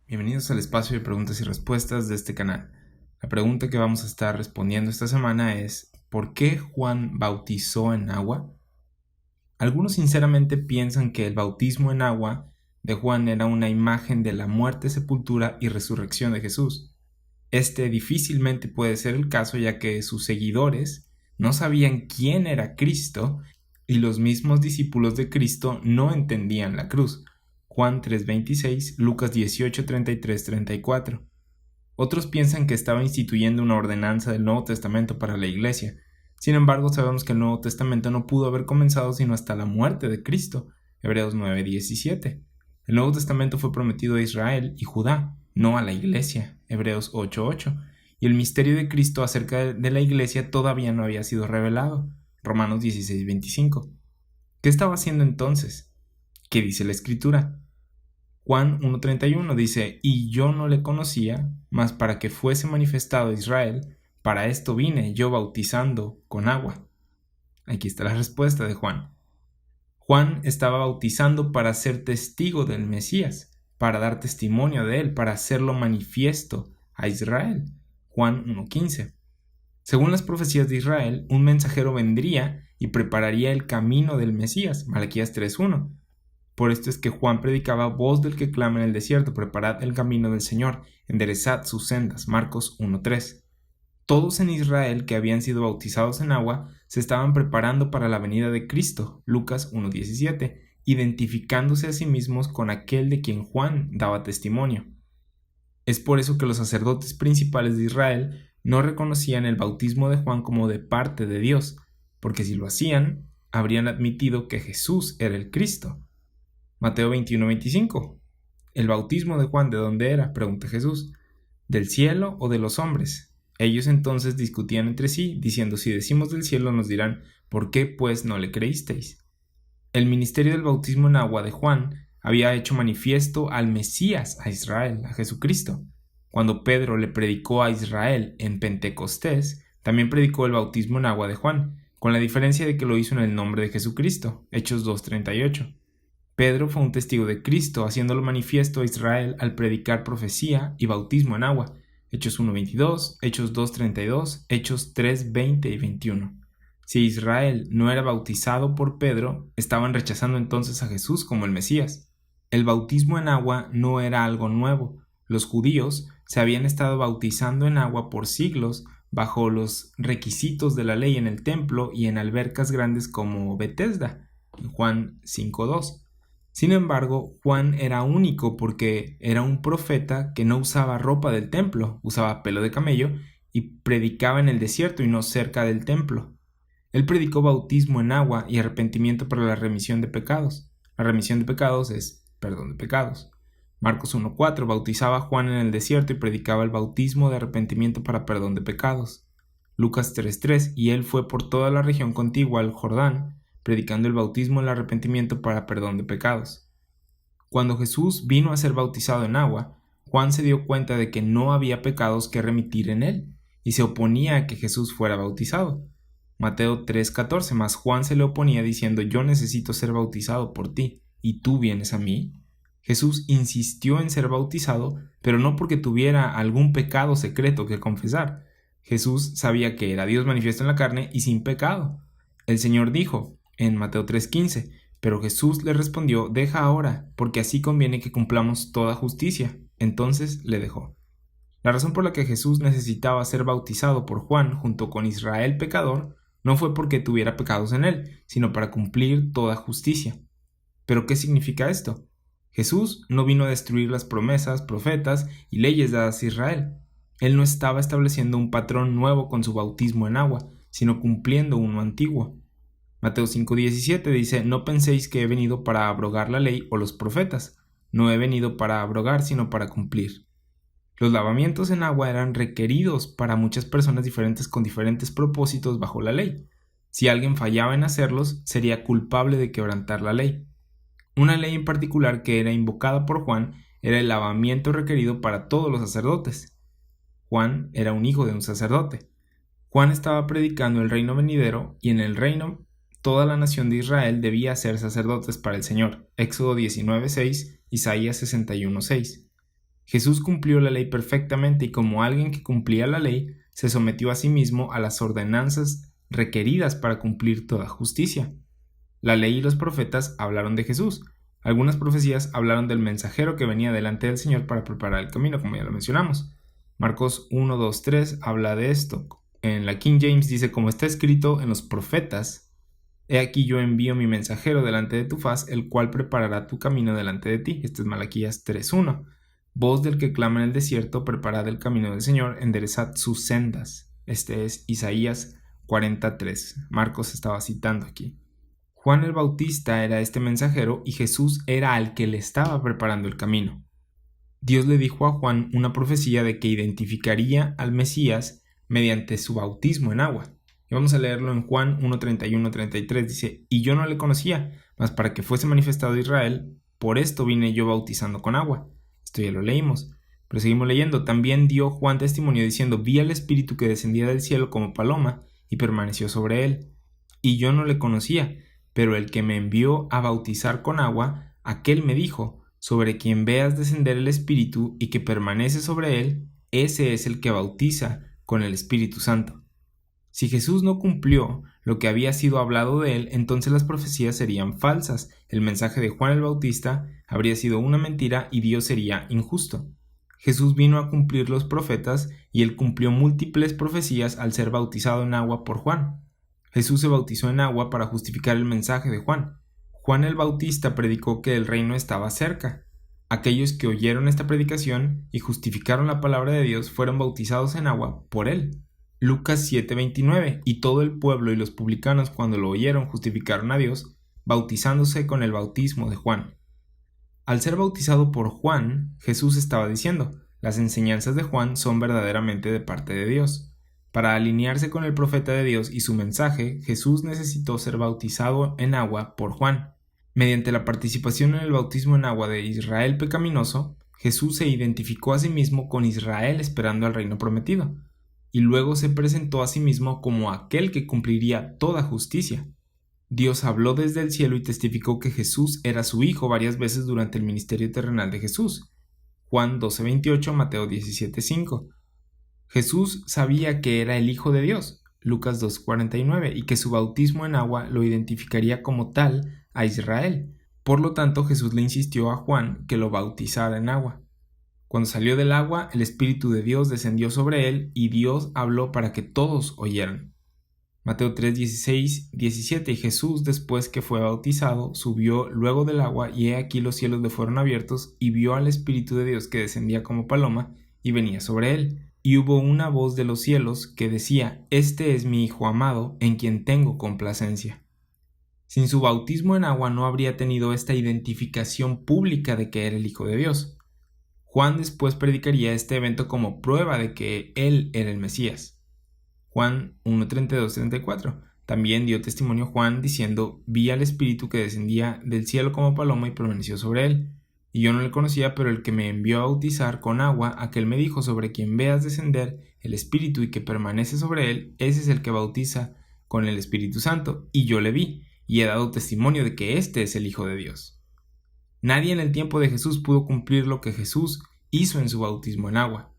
Bienvenidos al espacio de preguntas y respuestas de este canal. La pregunta que vamos a estar respondiendo esta semana es: ¿por qué Juan bautizó en agua? Algunos sinceramente piensan que el bautismo en agua de Juan era una imagen de la muerte, sepultura y resurrección de Jesús. Este difícilmente puede ser el caso, ya que sus seguidores no sabían quién era Cristo y los mismos discípulos de Cristo no entendían la cruz. Juan 3:26, Lucas 18:33-34. Otros piensan que estaba instituyendo una ordenanza del Nuevo Testamento para la Iglesia. Sin embargo, sabemos que el Nuevo Testamento no pudo haber comenzado sino hasta la muerte de Cristo. Hebreos 9:17. El Nuevo Testamento fue prometido a Israel y Judá, no a la Iglesia. Hebreos 8:8. Y el misterio de Cristo acerca de la Iglesia todavía no había sido revelado. Romanos 16:25. ¿Qué estaba haciendo entonces? ¿Qué dice la Escritura? Juan 1:31 dice: y yo no le conocía, mas para que fuese manifestado a Israel, para esto vine yo bautizando con agua. Aquí está la respuesta de Juan. Juan estaba bautizando para ser testigo del Mesías, para dar testimonio de él, para hacerlo manifiesto a Israel. Juan 1:15. Según las profecías de Israel, un mensajero vendría y prepararía el camino del Mesías. Malaquías 3:1. Por esto es que Juan predicaba: voz del que clama en el desierto, preparad el camino del Señor, enderezad sus sendas. Marcos 1:3. Todos en Israel que habían sido bautizados en agua se estaban preparando para la venida de Cristo. Lucas 1:17, identificándose a sí mismos con aquel de quien Juan daba testimonio. Es por eso que los sacerdotes principales de Israel no reconocían el bautismo de Juan como de parte de Dios, porque si lo hacían, habrían admitido que Jesús era el Cristo. Mateo 21:25. ¿El bautismo de Juan de dónde era?, pregunta Jesús. ¿Del cielo o de los hombres? Ellos entonces discutían entre sí, diciendo: si decimos del cielo, nos dirán: ¿por qué pues no le creísteis? El ministerio del bautismo en agua de Juan había hecho manifiesto al Mesías, a Israel, a Jesucristo. Cuando Pedro le predicó a Israel en Pentecostés, también predicó el bautismo en agua de Juan, con la diferencia de que lo hizo en el nombre de Jesucristo. Hechos 2:38. Pedro fue un testigo de Cristo, haciéndolo manifiesto a Israel al predicar profecía y bautismo en agua. Hechos 1:22, Hechos 2:32, Hechos 3:20 y 21. Si Israel no era bautizado por Pedro, estaban rechazando entonces a Jesús como el Mesías. El bautismo en agua no era algo nuevo. Los judíos se habían estado bautizando en agua por siglos bajo los requisitos de la ley en el templo y en albercas grandes como Betesda, en Juan 5:2. Sin embargo, Juan era único porque era un profeta que no usaba ropa del templo, usaba pelo de camello y predicaba en el desierto y no cerca del templo. Él predicó bautismo en agua y arrepentimiento para la remisión de pecados. La remisión de pecados es perdón de pecados. Marcos 1:4 bautizaba a Juan en el desierto y predicaba el bautismo de arrepentimiento para perdón de pecados. Lucas 3:3 y él fue por toda la región contigua al Jordán, predicando el bautismo del arrepentimiento para perdón de pecados. Cuando Jesús vino a ser bautizado en agua, Juan se dio cuenta de que no había pecados que remitir en él, y se oponía a que Jesús fuera bautizado. Mateo 3:14, mas Juan se le oponía diciendo: yo necesito ser bautizado por ti, ¿y tú vienes a mí? Jesús insistió en ser bautizado, pero no porque tuviera algún pecado secreto que confesar. Jesús sabía que era Dios manifiesto en la carne y sin pecado. El Señor dijo en Mateo 3:15, pero Jesús le respondió: deja ahora, porque así conviene que cumplamos toda justicia. Entonces le dejó. La razón por la que Jesús necesitaba ser bautizado por Juan junto con Israel pecador no fue porque tuviera pecados en él, sino para cumplir toda justicia. ¿Pero qué significa esto? Jesús no vino a destruir las promesas, profetas y leyes dadas a Israel. Él no estaba estableciendo un patrón nuevo con su bautismo en agua, sino cumpliendo uno antiguo. Mateo 5:17 dice: no penséis que he venido para abrogar la ley o los profetas. No he venido para abrogar, sino para cumplir. Los lavamientos en agua eran requeridos para muchas personas diferentes con diferentes propósitos bajo la ley. Si alguien fallaba en hacerlos, sería culpable de quebrantar la ley. Una ley en particular que era invocada por Juan era el lavamiento requerido para todos los sacerdotes. Juan era un hijo de un sacerdote. Juan estaba predicando el reino venidero y en el reino toda la nación de Israel debía ser sacerdotes para el Señor. Éxodo 19:6, Isaías 61:6. Jesús cumplió la ley perfectamente y como alguien que cumplía la ley, se sometió a sí mismo a las ordenanzas requeridas para cumplir toda justicia. La ley y los profetas hablaron de Jesús. Algunas profecías hablaron del mensajero que venía delante del Señor para preparar el camino, como ya lo mencionamos. Marcos 1, 2, 3 habla de esto. En la King James dice, como está escrito en los profetas, he aquí yo envío mi mensajero delante de tu faz, el cual preparará tu camino delante de ti. Este es Malaquías 3:1. Voz del que clama en el desierto, preparad el camino del Señor, enderezad sus sendas. Este es Isaías 43. Marcos estaba citando aquí. Juan el Bautista era este mensajero y Jesús era al que le estaba preparando el camino. Dios le dijo a Juan una profecía de que identificaría al Mesías mediante su bautismo en agua. Y vamos a leerlo en Juan 1:31-33. Dice, y yo no le conocía, mas para que fuese manifestado a Israel, por esto vine yo bautizando con agua. Esto ya lo leímos. Pero seguimos leyendo. También dio Juan testimonio diciendo, vi al Espíritu que descendía del cielo como paloma y permaneció sobre él. Y yo no le conocía, pero el que me envió a bautizar con agua, aquel me dijo, sobre quien veas descender el Espíritu y que permanece sobre él, ese es el que bautiza con el Espíritu Santo. Si Jesús no cumplió lo que había sido hablado de él, entonces las profecías serían falsas, el mensaje de Juan el Bautista habría sido una mentira y Dios sería injusto. Jesús vino a cumplir los profetas y él cumplió múltiples profecías al ser bautizado en agua por Juan. Jesús se bautizó en agua para justificar el mensaje de Juan. Juan el Bautista predicó que el reino estaba cerca. Aquellos que oyeron esta predicación y justificaron la palabra de Dios fueron bautizados en agua por él. Lucas 7:29, y todo el pueblo y los publicanos cuando lo oyeron justificaron a Dios, bautizándose con el bautismo de Juan. Al ser bautizado por Juan, Jesús estaba diciendo, las enseñanzas de Juan son verdaderamente de parte de Dios. Para alinearse con el profeta de Dios y su mensaje, Jesús necesitó ser bautizado en agua por Juan. Mediante la participación en el bautismo en agua de Israel pecaminoso, Jesús se identificó a sí mismo con Israel esperando al reino prometido, y luego se presentó a sí mismo como aquel que cumpliría toda justicia. Dios habló desde el cielo y testificó que Jesús era su Hijo varias veces durante el ministerio terrenal de Jesús. Juan 12:28, Mateo 17:5. Jesús sabía que era el Hijo de Dios, Lucas 2:49, y que su bautismo en agua lo identificaría como tal a Israel. Por lo tanto, Jesús le insistió a Juan que lo bautizara en agua. Cuando salió del agua, el Espíritu de Dios descendió sobre él y Dios habló para que todos oyeran. Mateo 3:16, 17, y Jesús, después que fue bautizado, subió luego del agua, y he aquí los cielos le fueron abiertos, y vio al Espíritu de Dios que descendía como paloma y venía sobre él. Y hubo una voz de los cielos que decía, este es mi Hijo amado, en quien tengo complacencia. Sin su bautismo en agua no habría tenido esta identificación pública de que era el Hijo de Dios. Juan después predicaría este evento como prueba de que él era el Mesías. Juan 1:32-34. También dio testimonio Juan diciendo, vi al Espíritu que descendía del cielo como paloma y permaneció sobre él. Y yo no le conocía, pero el que me envió a bautizar con agua, aquel me dijo, sobre quien veas descender el Espíritu y que permanece sobre él, ese es el que bautiza con el Espíritu Santo. Y yo le vi, y he dado testimonio de que este es el Hijo de Dios. Nadie en el tiempo de Jesús pudo cumplir lo que Jesús hizo en su bautismo en agua.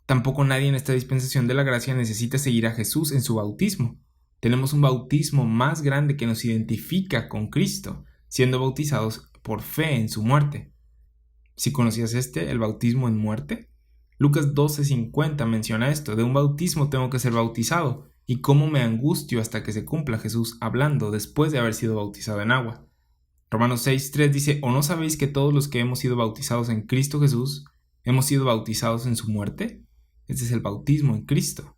Tampoco nadie en esta dispensación de la gracia necesita seguir a Jesús en su bautismo. Tenemos un bautismo más grande que nos identifica con Cristo, siendo bautizados por fe en su muerte. ¿Si conocías el bautismo en muerte? Lucas 12:50 menciona esto, de un bautismo tengo que ser bautizado, y cómo me angustio hasta que se cumpla. Jesús hablando después de haber sido bautizado en agua. Romanos 6:3 dice, ¿o no sabéis que todos los que hemos sido bautizados en Cristo Jesús, hemos sido bautizados en su muerte? Este es el bautismo en Cristo.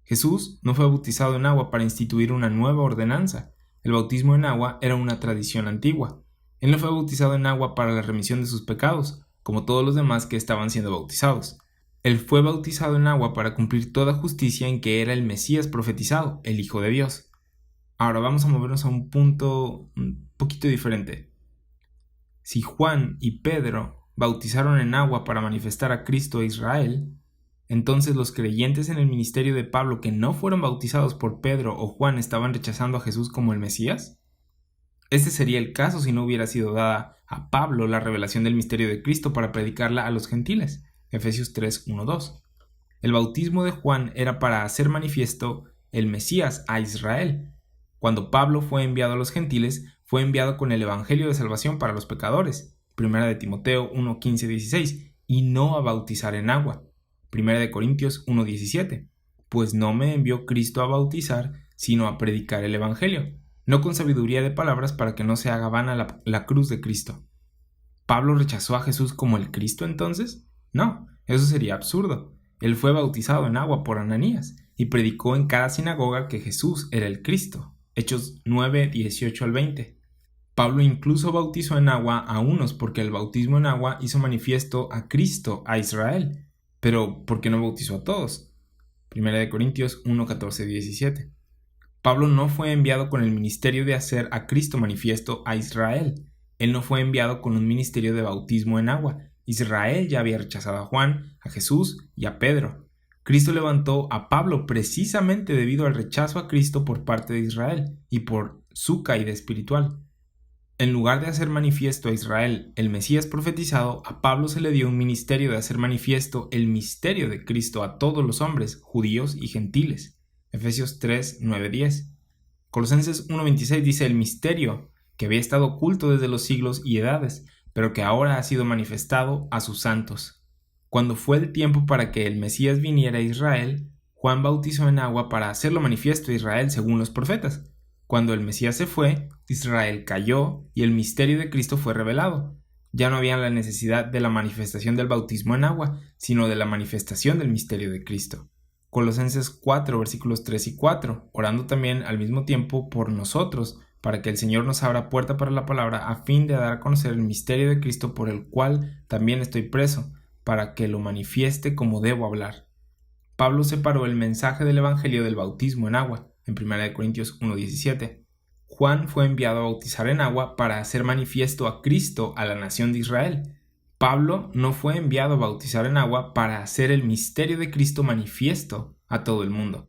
Jesús no fue bautizado en agua para instituir una nueva ordenanza. El bautismo en agua era una tradición antigua. Él no fue bautizado en agua para la remisión de sus pecados, como todos los demás que estaban siendo bautizados. Él fue bautizado en agua para cumplir toda justicia en que era el Mesías profetizado, el Hijo de Dios. Ahora vamos a movernos a un punto un poquito diferente. Si Juan y Pedro bautizaron en agua para manifestar a Cristo a Israel, entonces los creyentes en el ministerio de Pablo que no fueron bautizados por Pedro o Juan estaban rechazando a Jesús como el Mesías. Este sería el caso si no hubiera sido dada a Pablo la revelación del misterio de Cristo para predicarla a los gentiles. Efesios 3, 1, 2. El bautismo de Juan era para hacer manifiesto el Mesías a Israel. Cuando Pablo fue enviado a los gentiles, fue enviado con el evangelio de salvación para los pecadores, 1 de Timoteo 1, 15, 16, y no a bautizar en agua, 1 de Corintios 1, 17, pues no me envió Cristo a bautizar, sino a predicar el evangelio, no con sabiduría de palabras para que no se haga vana la cruz de Cristo. ¿Pablo rechazó a Jesús como el Cristo entonces? No, eso sería absurdo. Él fue bautizado en agua por Ananías y predicó en cada sinagoga que Jesús era el Cristo. Hechos 9, 18 al 20. Pablo incluso bautizó en agua a unos porque el bautismo en agua hizo manifiesto a Cristo a Israel. Pero, ¿por qué no bautizó a todos? 1 de Corintios 1, 14, 17. Pablo no fue enviado con el ministerio de hacer a Cristo manifiesto a Israel. Él no fue enviado con un ministerio de bautismo en agua. Israel ya había rechazado a Juan, a Jesús y a Pedro. Cristo levantó a Pablo precisamente debido al rechazo a Cristo por parte de Israel y por su caída espiritual. En lugar de hacer manifiesto a Israel el Mesías profetizado, a Pablo se le dio un ministerio de hacer manifiesto el misterio de Cristo a todos los hombres, judíos y gentiles. Efesios 3, 9, 10. Colosenses 1:26 dice el misterio que había estado oculto desde los siglos y edades, pero que ahora ha sido manifestado a sus santos. Cuando fue el tiempo para que el Mesías viniera a Israel, Juan bautizó en agua para hacerlo manifiesto a Israel según los profetas. Cuando el Mesías se fue, Israel cayó y el misterio de Cristo fue revelado. Ya no había la necesidad de la manifestación del bautismo en agua, sino de la manifestación del misterio de Cristo. Colosenses 4, versículos 3 y 4, orando también al mismo tiempo por nosotros, para que el Señor nos abra puerta para la palabra a fin de dar a conocer el misterio de Cristo por el cual también estoy preso, para que lo manifieste como debo hablar. Pablo separó el mensaje del evangelio del bautismo en agua, en 1 Corintios 1:17. Juan fue enviado a bautizar en agua para hacer manifiesto a Cristo a la nación de Israel. Pablo no fue enviado a bautizar en agua para hacer el misterio de Cristo manifiesto a todo el mundo.